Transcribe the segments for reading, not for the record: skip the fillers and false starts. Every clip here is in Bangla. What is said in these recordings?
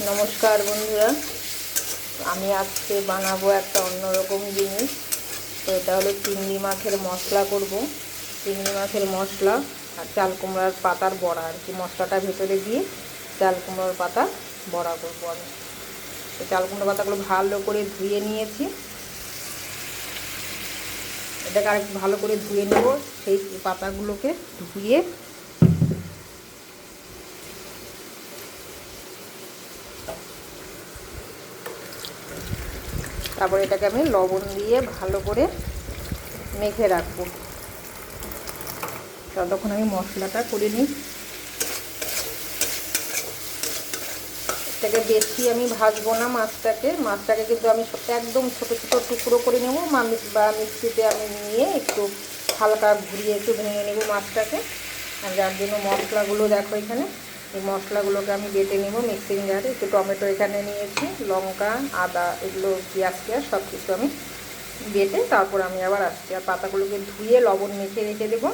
নমস্কার বন্ধুরা, আমি আজকে বানাবো একটা অন্যরকম জিনিস। তো এটা হলো চিংড়ি মাছের মশলা করব। চিংড়ি মাছের মশলা আর চাল কুমড়ার পাতার বড়া আর কি, মশলাটা ভেতরে দিয়ে চাল কুমড়োর পাতা বড়া করবো আমি। তো চাল কুমড়ো পাতাগুলো ভালো করে ধুয়ে নিয়েছি, এটাকে আর ভালো করে ধুয়ে নেব। সেই পাতাগুলোকে ধুয়ে তারপরে এটাকে আমি লবণ দিয়ে ভালো করে মেখে রাখবো। ততক্ষণ আমি মশলাটা করে নিই। এটাকে বেশি আমি ভাজবো না মাছটাকে কিন্তু আমি একদম ছোট ছোট টুকরো করে নেবো, বা মিক্সিতে আমি নিয়ে একটু হালকা ঘুরিয়ে একটু ভেঙে নেব মাছটাকে। আর যার জন্য মশলাগুলো দেখো, এখানে এই মশলাগুলোকে আমি বেটে নেব মিক্সিং জারে। একটু টমেটো এখানে নিয়েছি, লঙ্কা, আদা, এগুলো পেঁয়াজ সব কিছু আমি বেটে তারপর আমি আবার আসছি। আর পাতাগুলোকে ধুয়ে লবণ মেখে রেখে দেবো।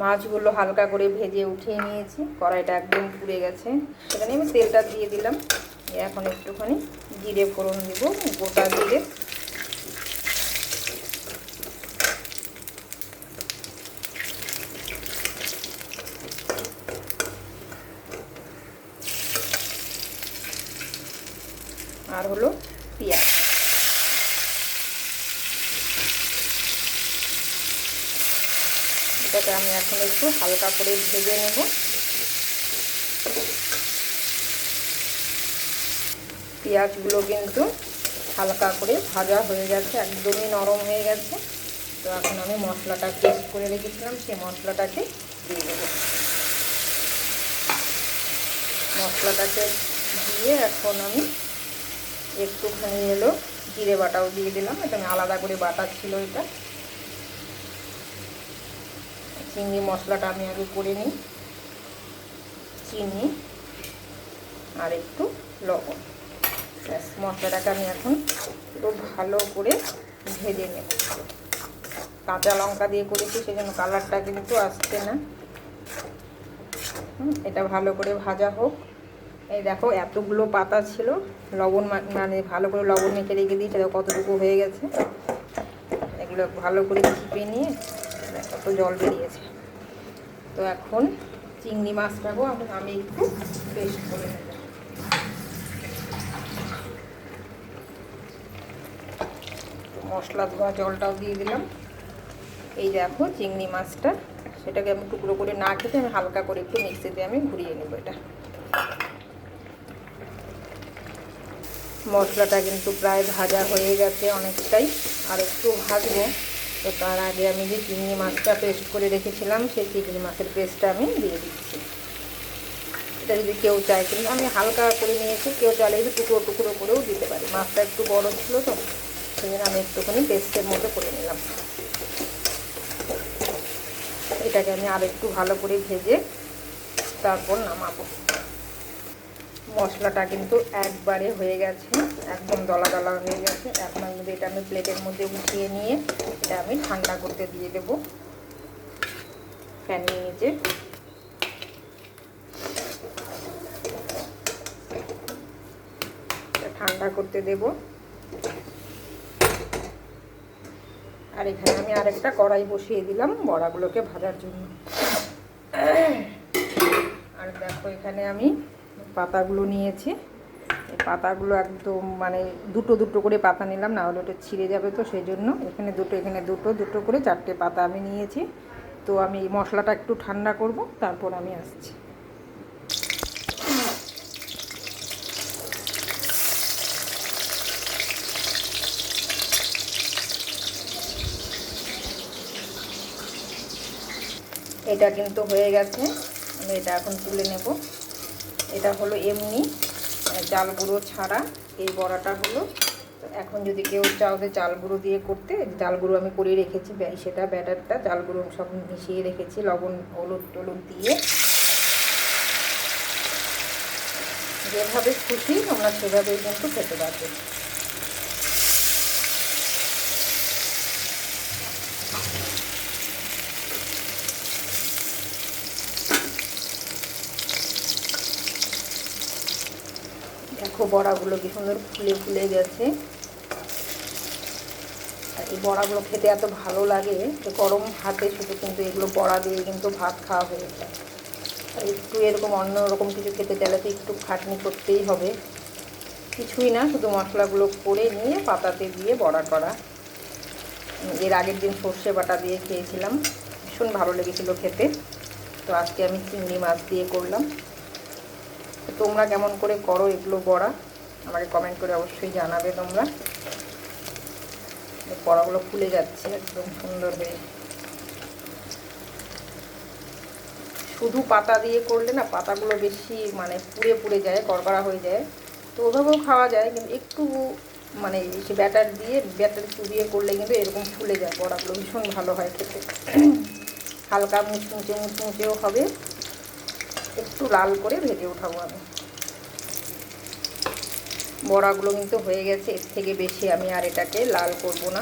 মাছগুলো হালকা করে ভেজে উঠিয়ে নিয়েছি, কড়াইটা একদম পুড়ে গেছে। সেখানে আমি তেলটা দিয়ে দিলাম। এখন একটুখানি জিরে ফোড়ন দেব, গোটা জিরে। আর হলো পেঁয়াজ। এটাকে আমি এখন একটু হালকা করে ভেজে নেব। পেঁয়াজগুলো কিন্তু হালকা করে ভাজা হয়ে গেছে, একদমই নরম হয়ে গেছে। তো এখন আমি মশলাটা পেস্ট করে রেখেছিলাম, সেই মশলাটাকে দিয়ে দেব। মশলাটাকে দিয়ে এখন আমি একটুখানি জিরে বাটাও দিয়ে দিলাম। এটা আমি আলাদা করে বাটা ছিল এটা। চিংড়ি মশলাটা আমি আগে করে নিই, চিনি আর একটু লবণ। ব্যাস, মশলাটাকে আমি এখন একটু ভালো করে ভেজে নেব। কাঁচা লঙ্কা দিয়ে করেছি, সেজন্য কালারটা কিন্তু আসছে না। এটা ভালো করে ভাজা হোক। এই দেখো, এতগুলো পাতা ছিল, লবণ মানে ভালো করে লবণ মেখে রেখে দিয়েছি, দেখো কতটুকু হয়ে গেছে। এগুলো ভালো করে চিপে নিয়ে কত জল বেরিয়েছে। তো এখন চিংড়ি মাছটাকেও আমি একটু পেস্ট করে নেব। মশলা ধোয়া জলটাও দিয়ে দিলাম। এই দেখো চিংড়ি মাছটা, সেটাকে আমি টুকরো করে না কেটে আমি হালকা করে একটু মিক্সিতে আমি ঘুরিয়ে নেব। এটা মশলাটা কিন্তু প্রায় ভাজা হয়ে গেছে অনেকটাই, আর একটু ভাজবো। তো তার আগে আমি যে চিংড়ি মাছটা পেস্ট করে রেখেছিলাম, সেই চিংড়ি মাছের পেস্টটা আমি দিয়ে দিচ্ছি। এটা যদি কেউ চায়, কিন্তু আমি হালকা করে নিয়েছি, কেউ চাইলে একটু টুকরো টুকরো করেও দিতে পারি। মাছটা একটু বড় ছিল তো, সেই জন্য আমি একটুখানি পেস্টের মতো করে নিলাম। এটাকে আমি আর একটু ভালো করে ভেজে তারপর নামাবো। মশলাটা কিন্তু একবারে হয়ে গেছে, একদম দলা দলা হয়ে গেছে। এখন আমি এটা আমি প্লেটের মধ্যে উঠিয়ে নিয়ে এটা আমি ঠান্ডা করতে দিয়ে দেবো ফ্যানের নিচে। ঠান্ডা করতে দেব। আর এখানে আমি আরেকটা কড়াই বসিয়ে দিলাম বড়াগুলোকে ভাজার জন্য। আর দেখো, এখানে আমি পাতাগুলো নিয়েছি। এই পাতাগুলো একদম মানে দুটো দুটো করে পাতা নিলাম, না হলে ওটা ছিঁড়ে যাবে। তো সেই জন্য এখানে দুটো দুটো করে 4টে পাতা আমি নিয়েছি। তো আমি মশলাটা একটু ঠান্ডা করব, তারপর আমি আসছি। এটা কিন্তু হয়ে গেছে, আমি এটা এখন তুলে নেব। এটা হলো এমনি চাল গুঁড়ো ছাড়া এই বড়াটা হলো। তো এখন যদি কেউ চাও যে চাল গুঁড়ো দিয়ে করতে, চাল গুঁড়ো আমি করে রেখেছি, সেটা ব্যাটারটা চাল গুঁড়ো সব মিশিয়ে রেখেছি লবণ হলুদ টলুদ দিয়ে। যেভাবে খুশি তোমরা সেভাবেই কিন্তু খেতে পারবে। দেখো বড়াগুলো কি সুন্দর ফুলে ফুলে গেছে। আর এই বড়াগুলো খেতে এত ভালো লাগে যে গরম ভাতে শুধু কিন্তু এগুলো বড়া দিয়ে কিন্তু ভাত খাওয়া হয়ে যায়। আর একটু এরকম অন্যরকম কিছু খেতে চাইলে তো একটু খাটনি করতেই হবে। কিছুই না, শুধু মশলাগুলো করে নিয়ে পাতাতে দিয়ে বড়া করা। এর আগের দিন সর্ষে বাটা দিয়ে খেয়েছিলাম, ভীষণ ভালো লেগেছিলো খেতে। তো আজকে আমি চিংড়ি মাছ দিয়ে করলাম। তো তোমরা কেমন করে করো এগুলো বড়া আমাকে কমেন্ট করে অবশ্যই জানাবে তোমরা। বড়াগুলো ফুলে যাচ্ছে একদম সুন্দর হয়ে। শুধু পাতা দিয়ে করলে না পাতাগুলো বেশি মানে পুড়ে পুড়ে যায়, কড়কড়া হয়ে যায়। তো ওভাবেও খাওয়া যায়, কিন্তু একটু মানে বেশি ব্যাটার দিয়ে ব্যাটার চুবিয়ে করলে কিন্তু এরকম ফুলে যায় বড়াগুলো, ভীষণ ভালো হয় খেতে। হালকা মুচমুচে মুচমুচেও হবে। একটু লাল করে ভেজে উঠাবো আমি। বড়াগুলো কিন্তু হয়ে গেছে, এর থেকে বেশি আমি আর এটাকে লাল করব না।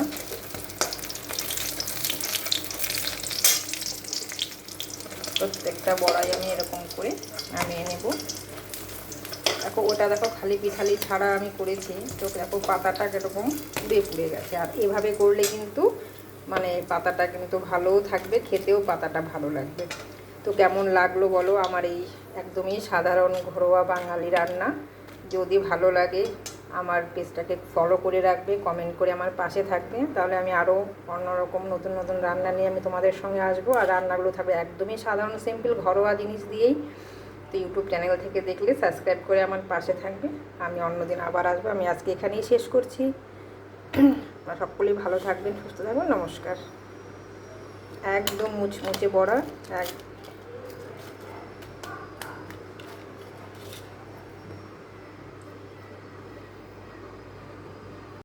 প্রত্যেকটা বড়াই আমি এরকম করে নামিয়ে নেব। দেখো ওটা দেখো খালি পিঠালি ছাড়া আমি করেছি, তো দেখো পাতাটা কীরকম পুড়ে পুড়ে গেছে। আর এভাবে করলে কিন্তু মানে পাতাটা কিন্তু ভালোও থাকবে, খেতেও পাতাটা ভালো লাগবে। তো কেমন লাগলো বলো আমার এই একদমই সাধারণ ঘরোয়া বাঙালি রান্না। যদি ভালো লাগে আমার পেজটাকে ফলো করে রাখবে, কমেন্ট করে আমার পাশে থাকবে, তাহলে আমি আরও অন্যরকম নতুন নতুন রান্না নিয়ে আমি তোমাদের সঙ্গে আসবো। আর রান্নাগুলো থাকবে একদমই সাধারণ সিম্পল ঘরোয়া জিনিস দিয়েই। তো ইউটিউব চ্যানেল থেকে দেখলে সাবস্ক্রাইব করে আমার পাশে থাকবে। আমি অন্যদিন আবার আসবো। আমি আজকে এখানেই শেষ করছি। আপনারা সকলেই ভালো থাকবেন, সুস্থ থাকবেন। নমস্কার। একদম মুচমুচে বড়া, এক